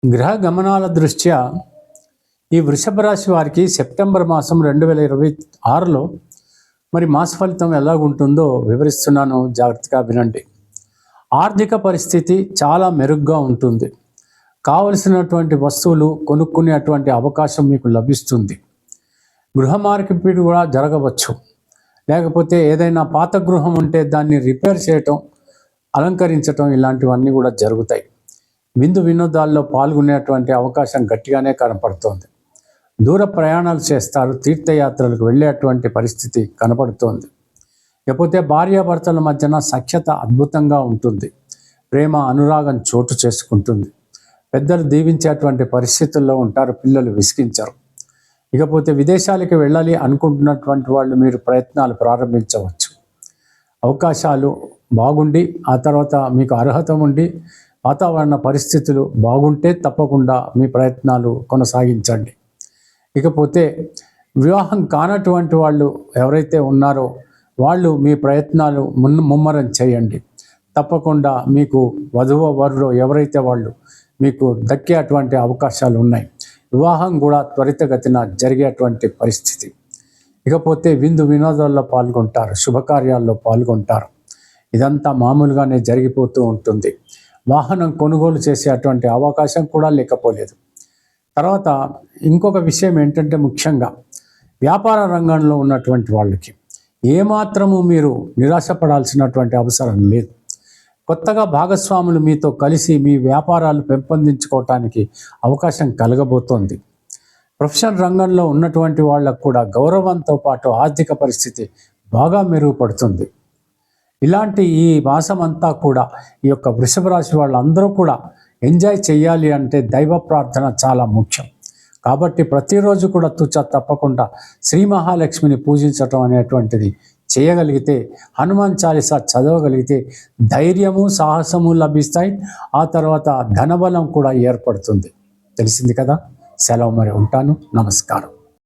గ్రహ గమనాల దృష్ట్యా ఈ వృషభ రాశి వారికి సెప్టెంబర్ మాసం 2026లో మరి మాస ఫలితం ఎలాగుంటుందో వివరిస్తున్నాను, జాగ్రత్తగా వినండి. ఆర్థిక పరిస్థితి చాలా మెరుగ్గా ఉంటుంది. కావలసినటువంటి వస్తువులు కొనుక్కునేటువంటి అవకాశం మీకు లభిస్తుంది. గృహ మార్పిడి కూడా జరగవచ్చు. లేకపోతే ఏదైనా పాత గృహం ఉంటే దాన్ని రిపేర్ చేయటం, అలంకరించటం ఇలాంటివన్నీ కూడా జరుగుతాయి. విందు వినోదాల్లో పాల్గొనేటువంటి అవకాశం గట్టిగానే కనపడుతోంది. దూర ప్రయాణాలు చేస్తారు, తీర్థయాత్రలకు వెళ్ళేటువంటి పరిస్థితి కనపడుతోంది. లేకపోతే భార్యాభర్తల మధ్యన సఖ్యత అద్భుతంగా ఉంటుంది. ప్రేమ అనురాగం చోటు చేసుకుంటుంది. పెద్దలు దీవించేటువంటి పరిస్థితుల్లో ఉంటారు, పిల్లలు విసిగించరు. ఇకపోతే విదేశాలకు వెళ్ళాలి అనుకుంటున్నటువంటి వాళ్ళు మీరు ప్రయత్నాలు ప్రారంభించవచ్చు. అవకాశాలు బాగుండి ఆ తర్వాత మీకు అర్హత ఉండి వాతావరణ పరిస్థితులు బాగుంటే తప్పకుండా మీ ప్రయత్నాలు కొనసాగించండి. ఇకపోతే వివాహం కానటువంటి వాళ్ళు ఎవరైతే ఉన్నారో వాళ్ళు మీ ప్రయత్నాలు ముమ్మరం చేయండి. తప్పకుండా మీకు వధువు వరులో ఎవరైతే వాళ్ళు మీకు దక్కేటువంటి అవకాశాలు ఉన్నాయి. వివాహం కూడా త్వరితగతిన జరిగేటువంటి పరిస్థితి. ఇకపోతే విందు వినోదాల్లో పాల్గొంటారు, శుభకార్యాల్లో పాల్గొంటారు. ఇదంతా మామూలుగానే జరిగిపోతూ ఉంటుంది. వాహనం కొనుగోలు చేసేటువంటి అవకాశం కూడా లేకపోలేదు. తర్వాత ఇంకొక విషయం ఏంటంటే, ముఖ్యంగా వ్యాపార రంగంలో ఉన్నటువంటి వాళ్ళకి ఏమాత్రము మీరు నిరాశపడాల్సినటువంటి అవసరం లేదు. కొత్తగా భాగస్వాములు మీతో కలిసి మీ వ్యాపారాలు పెంపొందించుకోవటానికి అవకాశం కలగబోతోంది. ప్రొఫెషనల్ రంగంలో ఉన్నటువంటి వాళ్ళకు కూడా గౌరవంతో పాటు ఆర్థిక పరిస్థితి బాగా మెరుగుపడుతుంది. ఇలాంటి ఈ మాసం అంతా కూడా ఈ యొక్క వృషభ రాశి వాళ్ళందరూ కూడా ఎంజాయ్ చేయాలి అంటే దైవ ప్రార్థన చాలా ముఖ్యం. కాబట్టి ప్రతిరోజు కూడా తప్పకుండా శ్రీ మహాలక్ష్మిని పూజించటం అనేటువంటిది చేయగలిగితే, హనుమాన్ చాలీసా చదవగలిగితే ధైర్యము సాహసము లభిస్తాయి. ఆ తర్వాత ధనబలం కూడా ఏర్పడుతుంది. తెలిసింది కదా. సెలవు, మరి ఉంటాను. నమస్కారం.